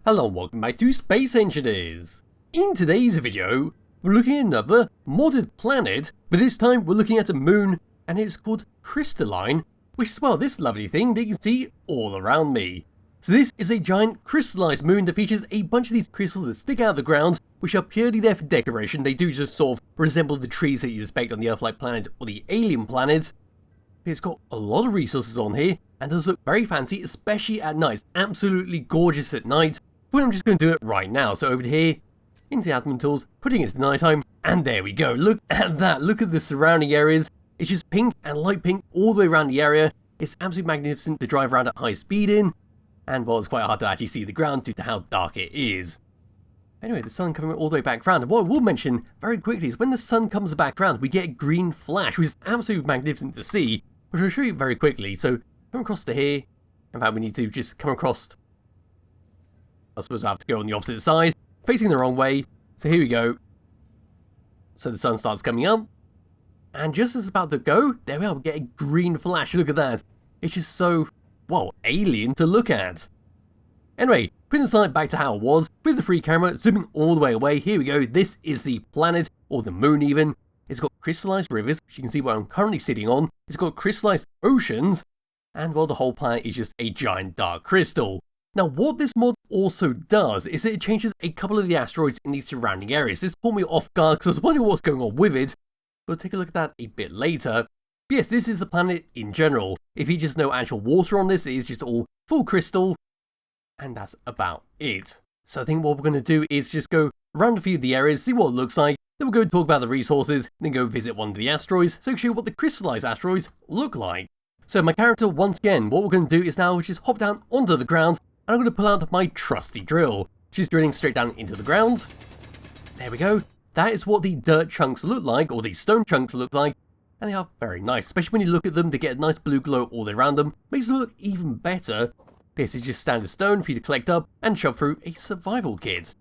Hello and welcome back to Space Engineers. In today's video, we're looking at another modded planet, but this time we're looking at a moon, and it's called Crystalline, which is, well, this lovely thing that you can see all around me. So this is a giant crystallized moon that features a bunch of these crystals that stick out of the ground, which are purely there for decoration. They do just sort of resemble the trees that you'd expect on the Earth-like planet or the alien planet. It's got a lot of resources on here, and does look very fancy, especially at night. It's absolutely gorgeous at night. But I'm just going to do it right now. So over here, into the admin tools, putting it to nighttime, and there we go. Look at that. Look at the surrounding areas. It's just pink and light pink all the way around the area. It's absolutely magnificent to drive around at high speed in. And well, it's quite hard to actually see the ground due to how dark it is. Anyway, the sun coming all the way back around. And what I will mention very quickly is when the sun comes back around, we get a green flash, which is absolutely magnificent to see, which I'll show you very quickly. So come across to here. In fact, we need to just come across. I suppose I have to go on the opposite side, facing the wrong way. So here we go. So the sun starts coming up. And just as it's about to go, there we are, we get a green flash. Look at that. It's just so, well, alien to look at. Anyway, putting the slide back to how it was, with the free camera, zooming all the way away, here we go. This is the planet, or the moon even. It's got crystallized rivers, which you can see where I'm currently sitting on. It's got crystallized oceans, and well, the whole planet is just a giant dark crystal. Now, what this mod also does is that it changes a couple of the asteroids in the surrounding areas. This caught me off guard because I was wondering what's going on with it. We'll take a look at that a bit later. But yes, this is the planet in general. It features no actual water on this, it is just all full crystal. And that's about it. So I think what we're going to do is just go around a few of the areas, see what it looks like. Then we'll go talk about the resources, then go visit one of the asteroids, so show you what the crystallized asteroids look like. So my character, once again, what we're going to do is now just hop down onto the ground, and I'm going to pull out my trusty drill, which is drilling straight down into the ground. There we go. That is what the dirt chunks look like, or the stone chunks look like, and they are very nice, especially when you look at them, they get a nice blue glow all the way around them, makes them look even better. This is just standard stone for you to collect up and shove through a survival kit.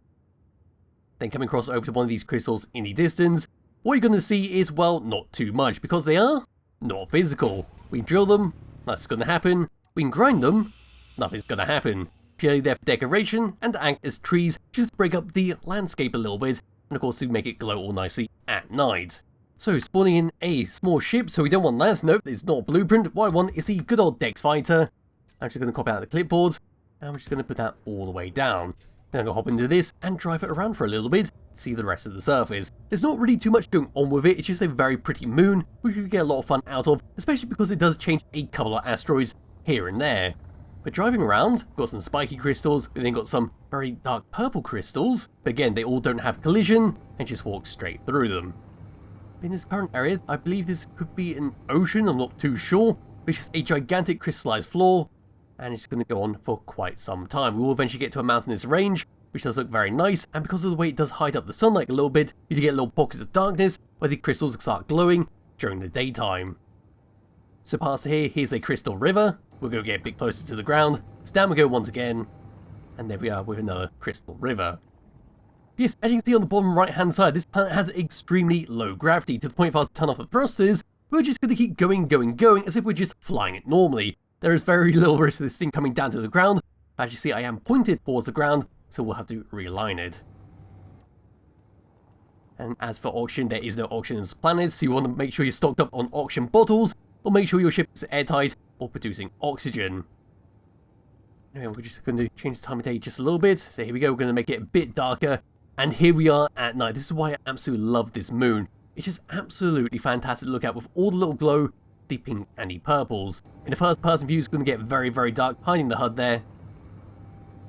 Then coming across over to one of these crystals in the distance, what you're going to see is, well, not too much, because they are not physical. We can drill them, nothing's going to happen. We can grind them, nothing's going to happen. Purely there for decoration and to act as trees, just to break up the landscape a little bit, and of course to make it glow all nicely at night. So spawning in a small ship, so we don't want that. Nope, it's not a blueprint. What I want is the good old Dex fighter. I'm just going to copy out the clipboard, and I'm just going to put that all the way down. Then I'm going to hop into this and drive it around for a little bit, see the rest of the surface. There's not really too much going on with it, it's just a very pretty moon, which we get a lot of fun out of, especially because it does change a couple of asteroids here and there. But driving around, we've got some spiky crystals, we've then got some very dark purple crystals, but again, they all don't have collision, and just walk straight through them. In this current area, I believe this could be an ocean, I'm not too sure, which is a gigantic crystallized floor, and it's going to go on for quite some time. We will eventually get to a mountainous range, which does look very nice, and because of the way it does hide up the sunlight a little bit, you do get little pockets of darkness where the crystals start glowing during the daytime. So past here, here's a crystal river. We'll go get a bit closer to the ground. So down we go once again, and there we are with another crystal river. Yes, as you can see on the bottom right hand side, this planet has extremely low gravity, to the point if I was to turn off the thrusters, we're just going to keep going as if we're just flying it normally. There is very little risk of this thing coming down to the ground. As you see, I am pointed towards the ground, so we'll have to realign it. And as for auction, there is no auction in this planet, so you want to make sure you're stocked up on auction bottles, or make sure your ship is airtight or producing oxygen. Anyway, we're just going to change the time of day just a little bit. So here we go, we're going to make it a bit darker. And here we are at night. This is why I absolutely love this moon. It's just absolutely fantastic to look at with all the little glow, the pink and the purples. In the first person view, it's going to get very, very dark, hiding the HUD there.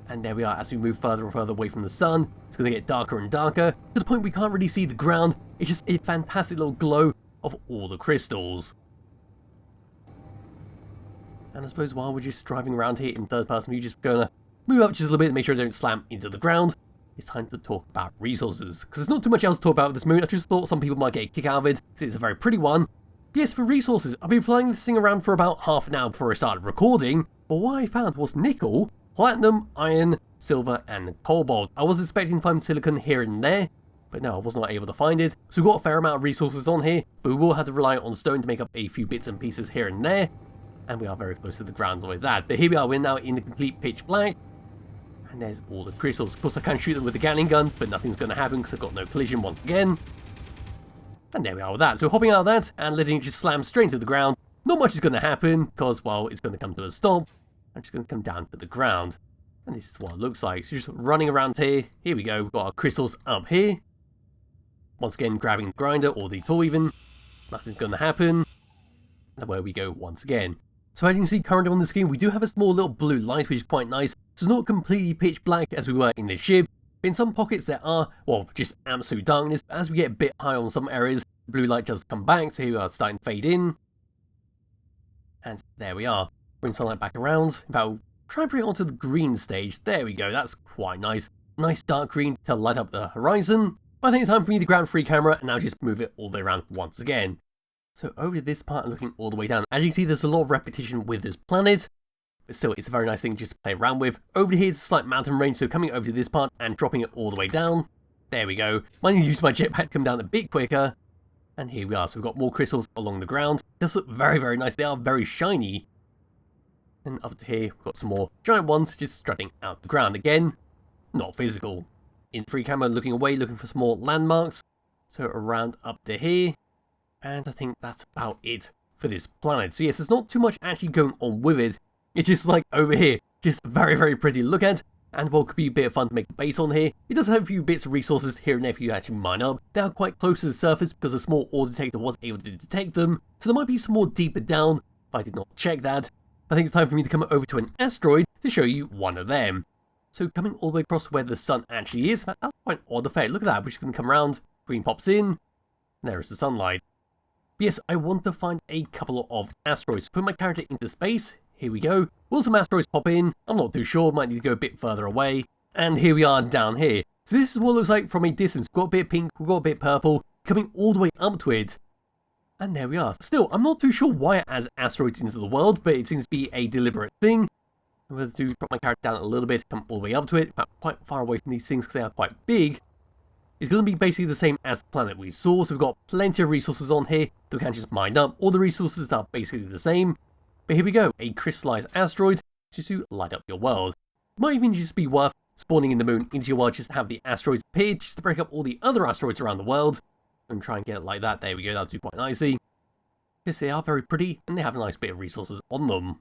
And there we are, as we move further and further away from the sun, it's going to get darker and darker, to the point we can't really see the ground. It's just a fantastic little glow of all the crystals. And I suppose while we're just driving around here in third person view, just going to move up just a little bit to make sure I don't slam into the ground. It's time to talk about resources, because there's not too much else to talk about with this moon. I just thought some people might get a kick out of it, because it's a very pretty one. But yes, for resources, I've been flying this thing around for about half an hour before I started recording, but what I found was nickel, platinum, iron, silver, and cobalt. I was expecting to find silicon here and there, but no, I was not able to find it. So we've got a fair amount of resources on here, but we will have to rely on stone to make up a few bits and pieces here and there. And we are very close to the ground with that. But here we are, we're now in the complete pitch black. And there's all the crystals. Of course, I can shoot them with the Gatling guns, but nothing's going to happen because I've got no collision once again. And there we are with that. So hopping out of that and letting it just slam straight into the ground. Not much is going to happen because, well, it's going to come to a stop. I'm just going to come down to the ground. And this is what it looks like. So just running around here. Here we go. We've got our crystals up here. Once again, grabbing the grinder or the tool even. Nothing's going to happen. And away we go once again. So as you can see currently on the screen, we do have a small little blue light, which is quite nice. So it's not completely pitch black as we were in the ship. But in some pockets there are, well, just absolute darkness. But as we get a bit high on some areas, the blue light does come back. So here we are starting to fade in. And there we are. Bring sunlight back around. In fact, we'll try and bring it onto the green stage. There we go. That's quite nice. Nice dark green to light up the horizon. But I think it's time for me to grab a free camera and now just move it all the way around once again. So over to this part and looking all the way down. As you can see, there's a lot of repetition with this planet. But still, it's a very nice thing just to play around with. Over here is a slight mountain range, so coming over to this part and dropping it all the way down. There we go. Might need to use my jetpack to come down a bit quicker. And here we are. So we've got more crystals along the ground. Does look very, very nice. They are very shiny. And up to here, we've got some more giant ones just strutting out the ground again. Not physical. In free camera, looking away, looking for some more landmarks. So around up to here. And I think that's about it for this planet. So yes, there's not too much actually going on with it. It's just like over here, just very, very pretty to look at. And what could be a bit of fun to make a base on here. It does have a few bits of resources here and there for you to actually mine up. They are quite close to the surface because a small ore detector was able to detect them. So there might be some more deeper down, but I did not check that. I think it's time for me to come over to an asteroid to show you one of them. So coming all the way across where the sun actually is, that's quite an odd effect. Look at that, we're just going to come around, green pops in, and there is the sunlight. But yes, I want to find a couple of asteroids. Put my character into space, here we go. Will some asteroids pop in? I'm not too sure, might need to go a bit further away. And here we are down here. So this is what it looks like from a distance. We've got a bit pink, we've got a bit purple, coming all the way up to it. And there we are. Still, I'm not too sure why it adds asteroids into the world, but it seems to be a deliberate thing. I'm going to drop my character down a little bit, come all the way up to it, quite far away from these things because they are quite big. It's going to be basically the same as the planet we saw, so we've got plenty of resources on here that we can just mine up. All the resources are basically the same. But here we go, a crystallized asteroid just to light up your world. It might even just be worth spawning in the moon into your world just to have the asteroids appear, just to break up all the other asteroids around the world. And try and get it like that. There we go, that'll do quite nicely. Yes, they are very pretty, and they have a nice bit of resources on them.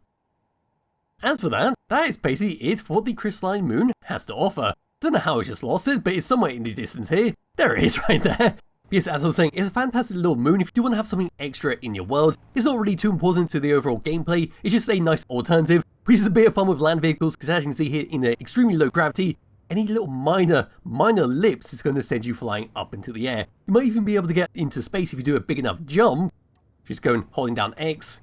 As for that, that is basically it for what the Crystalline Moon has to offer. Don't know how I just lost it, but it's somewhere in the distance here. There it is right there. Yes, as I was saying, it's a fantastic little moon. If you do want to have something extra in your world, it's not really too important to the overall gameplay. It's just a nice alternative, which is a bit of fun with land vehicles, because as you can see here in the extremely low gravity, any little minor lips is going to send you flying up into the air. You might even be able to get into space if you do a big enough jump. Just going, holding down X,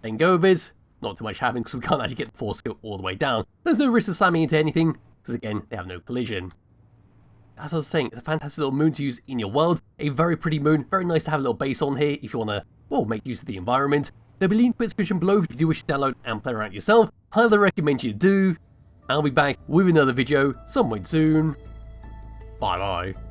then go with it. Not too much happening because we can't actually get the force go all the way down. There's no risk of slamming into anything, because again, they have no collision. As I was saying, it's a fantastic little moon to use in your world. A very pretty moon, very nice to have a little base on here if you want to, well, make use of the environment. There'll be a link in the description below if you do wish to download and play around yourself. Highly recommend you do. I'll be back with another video somewhere soon. Bye bye.